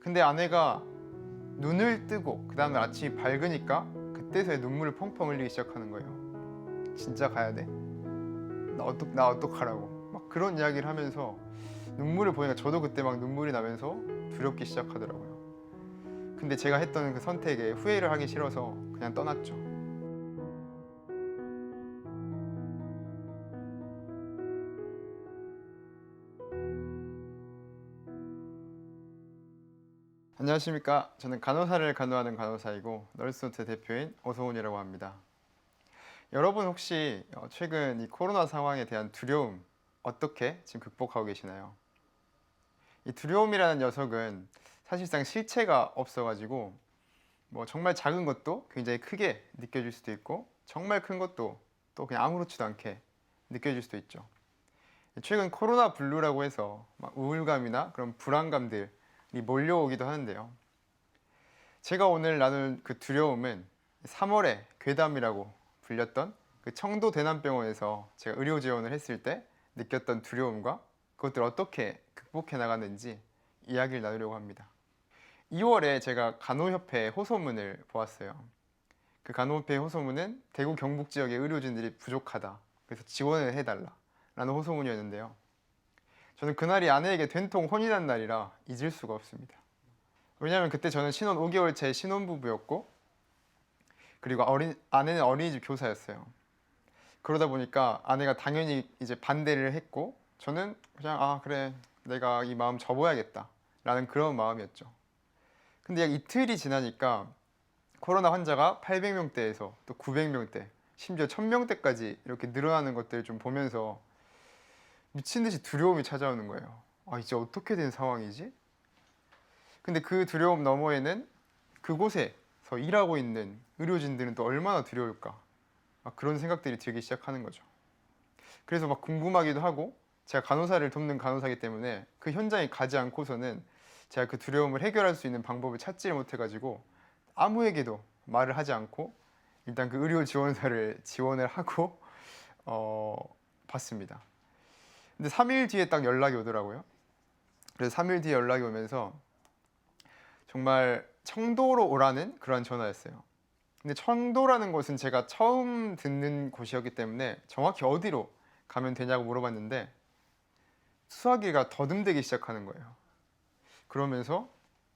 근데 아내가 눈을 뜨고 그 다음날 아침이 밝으니까 그때서야 눈물을 펑펑 흘리기 시작하는 거예요. 진짜 가야 돼? 나 어떡하라고 막 그런 이야기를 하면서 눈물을 보니까 저도 그때 막 눈물이 나면서 두렵기 시작하더라고요. 근데 제가 했던 그 선택에 후회를 하기 싫어서 그냥 떠났죠. 안녕하십니까. 저는 간호사를 간호하는 간호사이고 널스노트 대표인 오소훈이라고 합니다. 여러분 혹시 최근 이 코로나 상황에 대한 두려움 어떻게 지금 극복하고 계시나요? 이 두려움이라는 녀석은 사실상 실체가 없어가지고 뭐 정말 작은 것도 굉장히 크게 느껴질 수도 있고 정말 큰 것도 또 그냥 아무렇지도 않게 느껴질 수도 있죠. 최근 코로나 블루라고 해서 막 우울감이나 그런 불안감들이 몰려오기도 하는데요. 제가 오늘 나눌 그 두려움은 3월에 괴담이라고 불렸던 그 청도 대남병원에서 제가 의료 지원을 했을 때 느꼈던 두려움과 그것들을 어떻게 극복해 나갔는지 이야기를 나누려고 합니다. 2월에 제가 간호협회 호소문을 보았어요. 그 간호협회 호소문은 대구 경북 지역의 의료진들이 부족하다. 그래서 지원을 해달라. 라는 호소문이었는데요. 저는 그날이 아내에게 된통 혼이 난 날이라 잊을 수가 없습니다. 왜냐하면 그때 저는 신혼 5개월 차 신혼부부였고 그리고 아내는 어린이집 교사였어요. 그러다 보니까 아내가 당연히 이제 반대를 했고 저는 그냥 아 그래 내가 이 마음 접어야겠다 라는 그런 마음이었죠. 근데 약 이틀이 지나니까 코로나 환자가 800명대에서 또 900명대 심지어 1000명대까지 이렇게 늘어나는 것들을 좀 보면서 미친 듯이 두려움이 찾아오는 거예요. 아 이제 어떻게 된 상황이지? 근데 그 두려움 너머에는 그곳에서 일하고 있는 의료진들은 또 얼마나 두려울까 그런 생각들이 들기 시작하는 거죠. 그래서 막 궁금하기도 하고 제가 간호사를 돕는 간호사이기 때문에 그 현장에 가지 않고서는 제가 그 두려움을 해결할 수 있는 방법을 찾지를 못해가지고 아무에게도 말을 하지 않고 일단 그 의료 지원사를 지원을 하고 봤습니다. 근데 3일 뒤에 딱 연락이 오더라고요. 그래서 3일 뒤에 연락이 오면서 정말 청도로 오라는 그런 전화였어요. 근데 청도라는 곳은 제가 처음 듣는 곳이었기 때문에 정확히 어디로 가면 되냐고 물어봤는데 수화기가 더듬대기 시작하는 거예요. 그러면서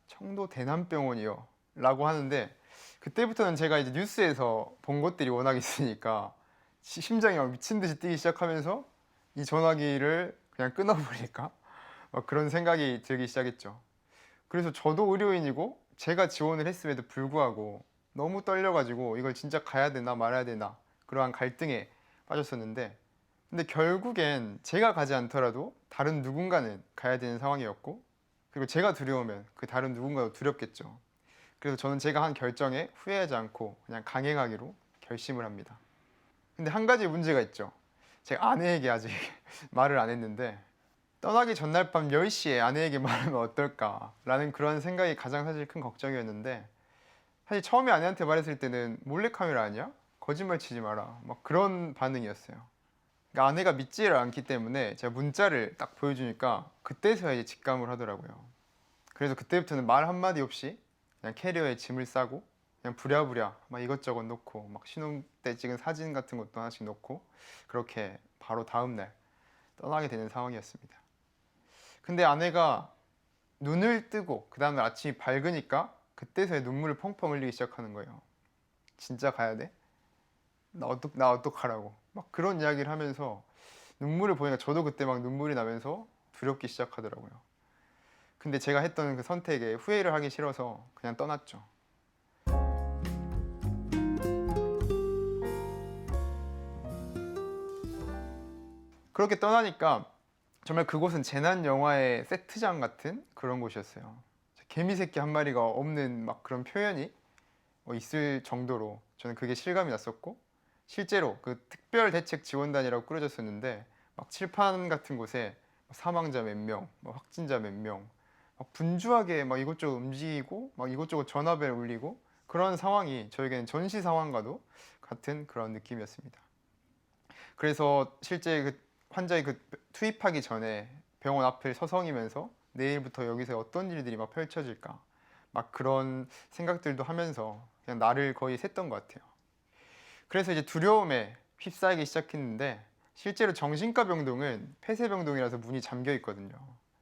청도 대남병원이요 라고 하는데 그때부터는 제가 이제 뉴스에서 본 것들이 워낙 있으니까 심장이 막 미친 듯이 뛰기 시작하면서 이 전화기를 그냥 끊어버릴까? 막 그런 생각이 들기 시작했죠. 그래서 저도 의료인이고 제가 지원을 했음에도 불구하고 너무 떨려가지고 이걸 진짜 가야 되나 말아야 되나 그러한 갈등에 빠졌었는데 근데 결국엔 제가 가지 않더라도 다른 누군가는 가야 되는 상황이었고 그리고 제가 두려우면 그 다른 누군가도 두렵겠죠. 그래서 저는 제가 한 결정에 후회하지 않고 그냥 강행하기로 결심을 합니다. 근데 한 가지 문제가 있죠. 제가 아내에게 아직 말을 안 했는데 떠나기 전날 밤 10시에 아내에게 말하면 어떨까라는 그런 생각이 가장 사실 큰 걱정이었는데 사실 처음에 아내한테 말했을 때는 몰래카메라 아니야? 거짓말 치지 마라 막 그런 반응이었어요. 그러니까 아내가 믿지를 않기 때문에 제가 문자를 딱 보여주니까 그때서야 이제 직감을 하더라고요. 그래서 그때부터는 말 한마디 없이 그냥 캐리어에 짐을 싸고 그냥 부랴부랴 막 이것저것 놓고 막 신혼 때 찍은 사진 같은 것도 하나씩 놓고 그렇게 바로 다음날 떠나게 되는 상황이었습니다. 근데 아내가 눈을 뜨고 그 다음날 아침이 밝으니까 그때서야 눈물을 펑펑 흘리기 시작하는 거예요. 진짜 가야 돼? 나 어떡하라고 막 그런 이야기를 하면서 눈물을 보니까 저도 그때 막 눈물이 나면서 두렵기 시작하더라고요. 근데 제가 했던 그 선택에 후회를 하기 싫어서 그냥 떠났죠. 그렇게 떠나니까 정말 그곳은 재난 영화의 세트장 같은 그런 곳이었어요. 개미 새끼 한 마리가 없는 막 그런 표현이 있을 정도로 저는 그게 실감이 났었고 실제로 그 특별대책 지원단이라고 꾸려졌었는데 막 칠판 같은 곳에 사망자 몇 명, 확진자 몇 명, 막 분주하게 막 이것저것 움직이고 막 이것저것 전화벨 울리고 그런 상황이 저에게는 전시 상황과도 같은 그런 느낌이었습니다. 그래서 실제 그 환자의 그 투입하기 전에 병원 앞을 서성이면서 내일부터 여기서 어떤 일들이 막 펼쳐질까 막 그런 생각들도 하면서 그냥 나를 거의 샜던 것 같아요. 그래서 이제 두려움에 휩싸이기 시작했는데 실제로 정신과 병동은 폐쇄병동이라서 문이 잠겨 있거든요.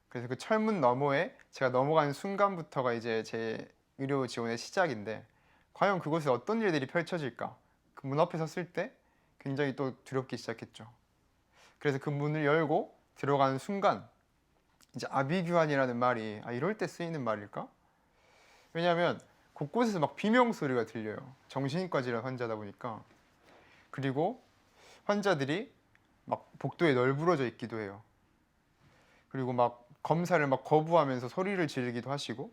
그래서 그 철문 너머에 제가 넘어가는 순간부터가 이제 제 의료 지원의 시작인데 과연 그곳에 어떤 일들이 펼쳐질까? 그 문 앞에 섰을 때 굉장히 또 두렵기 시작했죠. 그래서 그 문을 열고 들어가는 순간 이제 아비규환이라는 말이 이럴 때 쓰이는 말일까? 왜냐하면 곳곳에서 막 비명 소리가 들려요. 정신과 질환 환자다 보니까. 그리고 환자들이 막 복도에 널브러져 있기도 해요. 그리고 막 검사를 막 거부하면서 소리를 지르기도 하시고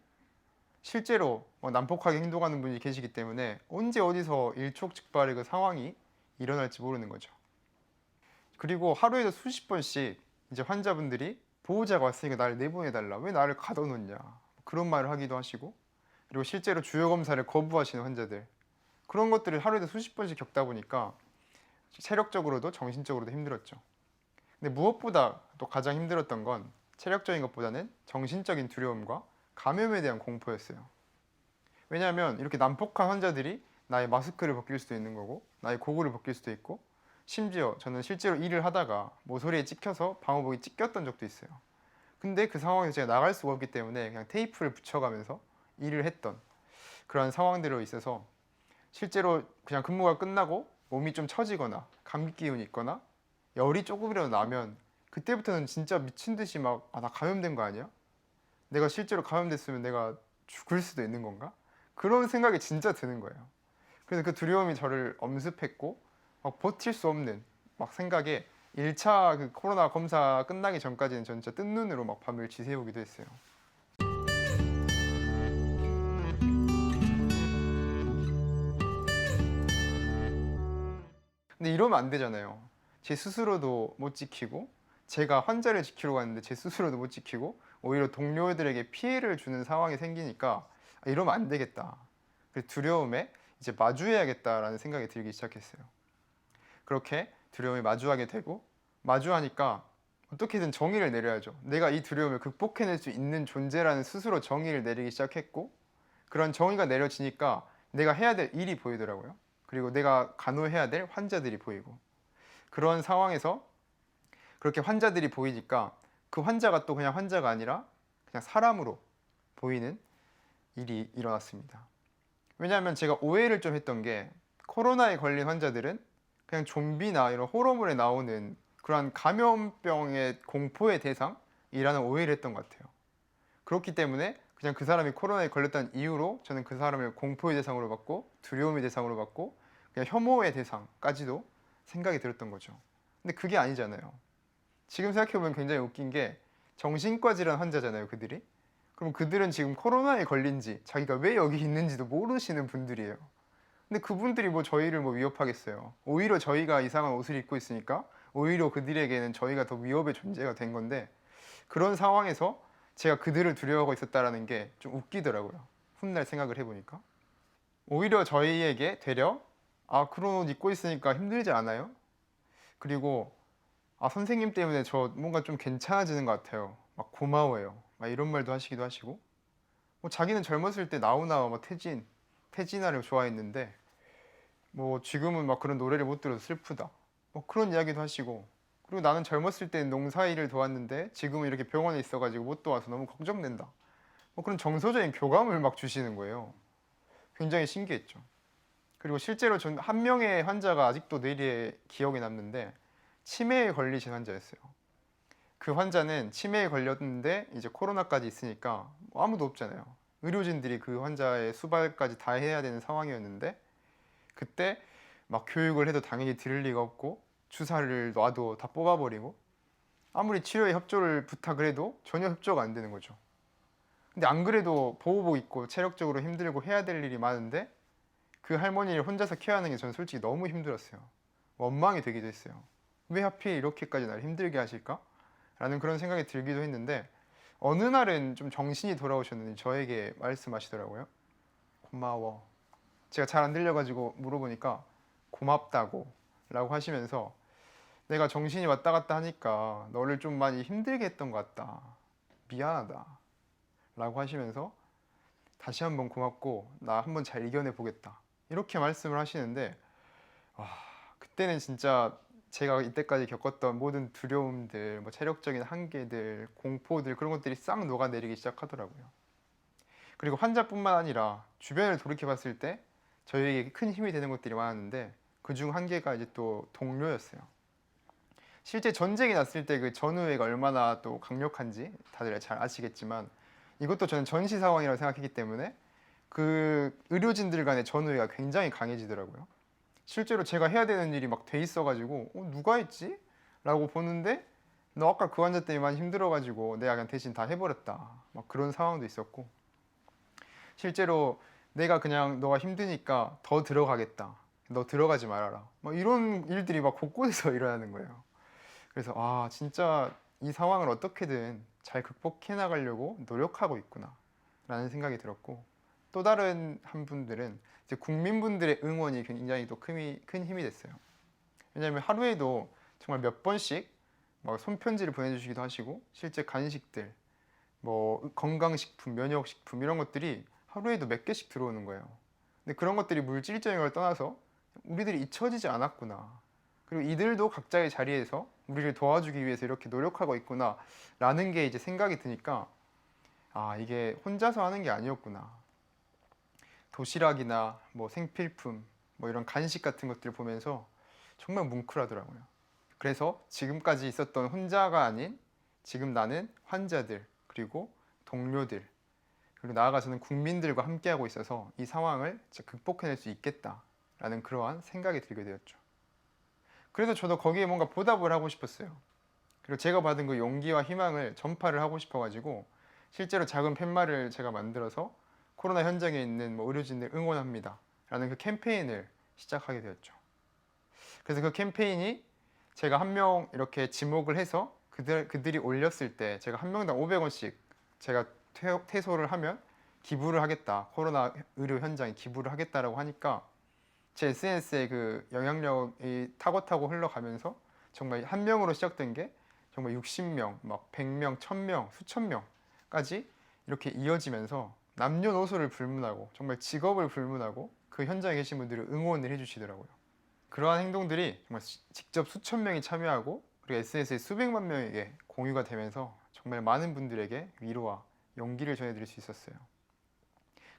실제로 난폭하게 행동하는 분이 계시기 때문에 언제 어디서 일촉즉발의 그 상황이 일어날지 모르는 거죠. 그리고 하루에도 수십 번씩 이제 환자분들이 보호자가 왔으니까 나를 내보내달라. 왜 나를 가둬놓냐. 그런 말을 하기도 하시고 그리고 실제로 주요 검사를 거부하시는 환자들 그런 것들을 하루에도 수십 번씩 겪다 보니까 체력적으로도 정신적으로도 힘들었죠. 근데 무엇보다 또 가장 힘들었던 건 체력적인 것보다는 정신적인 두려움과 감염에 대한 공포였어요. 왜냐하면 이렇게 난폭한 환자들이 나의 마스크를 벗길 수도 있는 거고 나의 고글을 벗길 수도 있고 심지어 저는 실제로 일을 하다가 모서리에 찍혀서 방호복이 찢겼던 적도 있어요. 근데 그 상황에서 제가 나갈 수가 없기 때문에 그냥 테이프를 붙여가면서 일을 했던 그런 상황들로 있어서 실제로 그냥 근무가 끝나고 몸이 좀 처지거나 감기 기운이 있거나 열이 조금이라도 나면 그때부터는 진짜 미친 듯이 막 나 감염된 거 아니야? 내가 실제로 감염됐으면 내가 죽을 수도 있는 건가? 그런 생각이 진짜 드는 거예요. 그래서 그 두려움이 저를 엄습했고 막 버틸 수 없는 막 생각에 1차 그 코로나 검사 끝나기 전까지는 전 진짜 뜬 눈으로 막 밤을 지새우기도 했어요. 근데 이러면 안 되잖아요. 제 스스로도 못 지키고 제가 환자를 지키러 갔는데 제 스스로도 못 지키고 오히려 동료들에게 피해를 주는 상황이 생기니까 이러면 안 되겠다. 그 두려움에 이제 마주해야겠다라는 생각이 들기 시작했어요. 그렇게 두려움에 마주하게 되고 마주하니까 어떻게든 정의를 내려야죠. 내가 이 두려움을 극복해낼 수 있는 존재라는 스스로 정의를 내리기 시작했고 그런 정의가 내려지니까 내가 해야 될 일이 보이더라고요. 그리고 내가 간호해야 될 환자들이 보이고 그런 상황에서 그렇게 환자들이 보이니까 그 환자가 또 그냥 환자가 아니라 그냥 사람으로 보이는 일이 일어났습니다. 왜냐하면 제가 오해를 좀 했던 게 코로나에 걸린 환자들은 그냥 좀비나 이런 호러물에 나오는 그런 감염병의 공포의 대상이라는 오해를 했던 것 같아요. 그렇기 때문에 그냥 그 사람이 코로나에 걸렸다는 이유로 저는 그 사람을 공포의 대상으로 봤고 두려움의 대상으로 봤고 그냥 혐오의 대상까지도 생각이 들었던 거죠. 근데 그게 아니잖아요. 지금 생각해보면 굉장히 웃긴 게 정신과 질환 환자잖아요, 그들이. 그럼 그들은 지금 코로나에 걸린 지 자기가 왜 여기 있는지도 모르시는 분들이에요. 근데 그분들이 뭐 저희를 뭐 위협하겠어요. 오히려 저희가 이상한 옷을 입고 있으니까 오히려 그들에게는 저희가 더 위협의 존재가 된 건데 그런 상황에서 제가 그들을 두려워하고 있었다라는 게 좀 웃기더라고요. 훗날 생각을 해보니까. 오히려 저희에게 되려 그런 옷 입고 있으니까 힘들지 않아요? 그리고 선생님 때문에 저 뭔가 좀 괜찮아지는 것 같아요. 막 고마워요. 막 이런 말도 하시기도 하시고 뭐 자기는 젊었을 때 나훈아와 뭐 태진아를 좋아했는데 뭐 지금은 막 그런 노래를 못 들어서 슬프다. 뭐 그런 이야기도 하시고 그리고 나는 젊었을 때 농사일을 도왔는데 지금은 이렇게 병원에 있어가지고 못 도와서 너무 걱정된다. 뭐 그런 정서적인 교감을 막 주시는 거예요. 굉장히 신기했죠. 그리고 실제로 전 한 명의 환자가 아직도 뇌리에 기억에 남는데 치매에 걸리신 환자였어요. 그 환자는 치매에 걸렸는데 이제 코로나까지 있으니까 뭐 아무도 없잖아요. 의료진들이 그 환자의 수발까지 다 해야 되는 상황이었는데 그때 막 교육을 해도 당연히 들을 리가 없고 주사를 놔도 다 뽑아버리고 아무리 치료에 협조를 부탁을 해도 전혀 협조가 안 되는 거죠. 근데 안 그래도 보호복 입고 체력적으로 힘들고 해야 될 일이 많은데 그 할머니를 혼자서 케어하는 게 저는 솔직히 너무 힘들었어요. 원망이 되기도 했어요. 왜 하필 이렇게까지 날 힘들게 하실까? 라는 그런 생각이 들기도 했는데 어느 날은 좀 정신이 돌아오셨는지 저에게 말씀하시더라고요. 고마워. 제가 잘 안 들려가지고 물어보니까 고맙다고 라고 하시면서 내가 정신이 왔다 갔다 하니까 너를 좀 많이 힘들게 했던 것 같다. 미안하다 라고 하시면서 다시 한번 고맙고 나 한번 잘 이겨내 보겠다 이렇게 말씀을 하시는데, 와, 그때는 진짜 제가 이때까지 겪었던 모든 두려움들, 뭐 체력적인 한계들, 공포들, 그런 것들이 싹 녹아내리기 시작하더라고요. 그리고 환자뿐만 아니라 주변을 돌이켜 봤을 때 저희에게 큰 힘이 되는 것들이 많았는데, 그중 한 개가 이제 또 동료였어요. 실제 전쟁이 났을 때 그 전우회가 얼마나 또 강력한지 다들 잘 아시겠지만, 이것도 저는 전시 상황이라고 생각했기 때문에 그 의료진들 간의 전우회가 굉장히 강해지더라고요. 실제로 제가 해야 되는 일이 막 돼 있어가지고 누가 했지? 라고 보는데, 너 아까 그 환자 때문에 많이 힘들어가지고 내가 그냥 대신 다 해버렸다, 막 그런 상황도 있었고, 실제로 내가 그냥 너가 힘드니까 더 들어가겠다, 너 들어가지 말아라, 막 이런 일들이 막 곳곳에서 일어나는 거예요. 그래서 진짜 이 상황을 어떻게든 잘 극복해 나가려고 노력하고 있구나 라는 생각이 들었고, 또 다른 한 분들은 이제 국민분들의 응원이 굉장히 또 큰 힘이 됐어요. 왜냐하면 하루에도 정말 몇 번씩 막 손편지를 보내주시기도 하시고, 실제 간식들, 뭐 건강식품, 면역식품 이런 것들이 하루에도 몇 개씩 들어오는 거예요. 근데 그런 것들이 물질적인 걸 떠나서 우리들이 잊혀지지 않았구나, 그리고 이들도 각자의 자리에서 우리를 도와주기 위해서 이렇게 노력하고 있구나 라는 게 이제 생각이 드니까, 이게 혼자서 하는 게 아니었구나. 도시락이나 뭐 생필품, 뭐 이런 간식 같은 것들을 보면서 정말 뭉클하더라고요. 그래서 지금까지 있었던 혼자가 아닌, 지금 나는 환자들, 그리고 동료들, 그리고 나아가서는 국민들과 함께하고 있어서 이 상황을 극복해낼 수 있겠다라는 그러한 생각이 들게 되었죠. 그래서 저도 거기에 뭔가 보답을 하고 싶었어요. 그리고 제가 받은 그 용기와 희망을 전파를 하고 싶어가지고 실제로 작은 팻말을 제가 만들어서 코로나 현장에 있는 뭐 의료진들 응원합니다 라는 그 캠페인을 시작하게 되었죠. 그래서 그 캠페인이 제가 한 명 이렇게 지목을 해서 그들이 올렸을 때 제가 한 명당 500원씩 제가 퇴소를 하면 기부를 하겠다, 코로나 의료 현장에 기부를 하겠다라고 하니까 제 SNS에 그 영향력이 타고타고 흘러가면서 정말 한 명으로 시작된 게 정말 60명, 막 100명, 1000명, 수천 명까지 이렇게 이어지면서 남녀노소를 불문하고 정말 직업을 불문하고 그 현장에 계신 분들을 응원을 해주시더라고요. 그러한 행동들이 정말 직접 수천 명이 참여하고, 그리고 SNS에 수백만 명에게 공유가 되면서 정말 많은 분들에게 위로와 용기를 전해드릴 수 있었어요.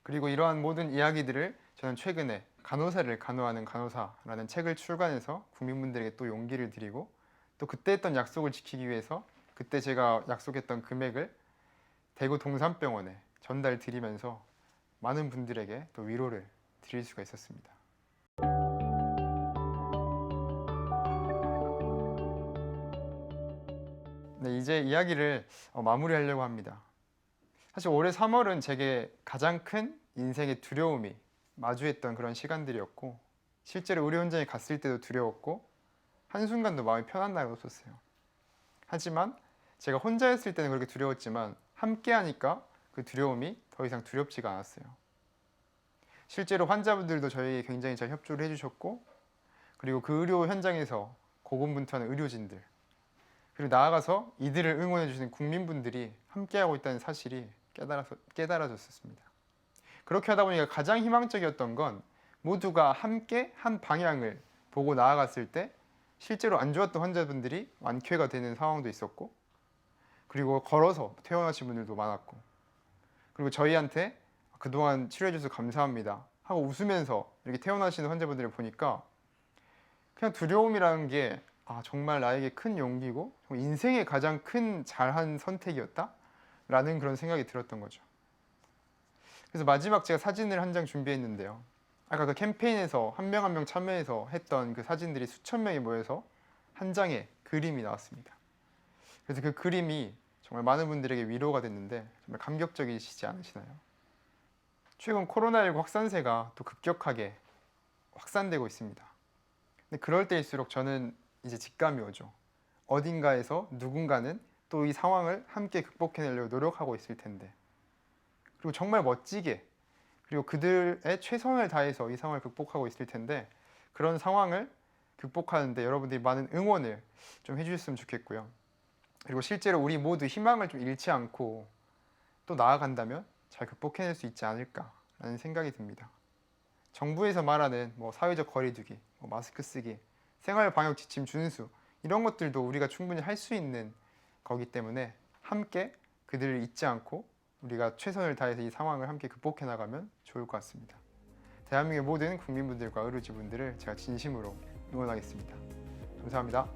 그리고 이러한 모든 이야기들을 저는 최근에 간호사를 간호하는 간호사라는 책을 출간해서 국민분들에게 또 용기를 드리고, 또 그때 했던 약속을 지키기 위해서 그때 제가 약속했던 금액을 대구 동산병원에 전달 드리면서 많은 분들에게 또 위로를 드릴 수가 있었습니다. 네, 이제 이야기를 마무리하려고 합니다. 사실 올해 3월은 제게 가장 큰 인생의 두려움이 마주했던 그런 시간들이었고, 실제로 의료 현장에 갔을 때도 두려웠고 한순간도 마음이 편한 날이 없었어요. 하지만 제가 혼자였을 때는 그렇게 두려웠지만 함께 하니까 그 두려움이 더 이상 두렵지가 않았어요. 실제로 환자분들도 저희에게 굉장히 잘 협조를 해주셨고, 그리고 그 의료 현장에서 고군분투하는 의료진들, 그리고 나아가서 이들을 응원해 주시는 국민분들이 함께하고 있다는 사실이 깨달아졌습니다. 그렇게 하다 보니까 가장 희망적이었던 건 모두가 함께 한 방향을 보고 나아갔을 때 실제로 안 좋았던 환자분들이 완쾌가 되는 상황도 있었고, 그리고 걸어서 퇴원하신 분들도 많았고, 그리고 저희한테 그동안 치료해 주셔서 감사합니다 하고 웃으면서 이렇게 퇴원하시는 환자분들을 보니까 그냥 두려움이라는 게 정말 나에게 큰 용기고 인생의 가장 큰 잘한 선택이었다 라는 그런 생각이 들었던 거죠. 그래서 마지막 제가 사진을 한 장 준비했는데요. 아까 그 캠페인에서 한 명 한 명 참여해서 했던 그 사진들이 수천 명이 모여서 한 장의 그림이 나왔습니다. 그래서 그 그림이 정말 많은 분들에게 위로가 됐는데 정말 감격적이시지 않으시나요? 최근 코로나19 확산세가 또 급격하게 확산되고 있습니다. 근데 그럴 때일수록 저는 이제 직감이 오죠. 어딘가에서 누군가는 또 이 상황을 함께 극복해내려고 노력하고 있을 텐데, 그리고 정말 멋지게, 그리고 그들의 최선을 다해서 이 상황을 극복하고 있을 텐데, 그런 상황을 극복하는데 여러분들이 많은 응원을 좀 해주셨으면 좋겠고요. 그리고 실제로 우리 모두 희망을 좀 잃지 않고 또 나아간다면 잘 극복해낼 수 있지 않을까라는 생각이 듭니다. 정부에서 말하는 사회적 거리두기, 마스크 쓰기, 생활 방역 지침 준수 이런 것들도 우리가 충분히 할 수 있는 거기 때문에 함께 그들을 잊지 않고 우리가 최선을 다해서 이 상황을 함께 극복해 나가면 좋을 것 같습니다. 대한민국의 모든 국민분들과 의료진분들을 제가 진심으로 응원하겠습니다. 감사합니다.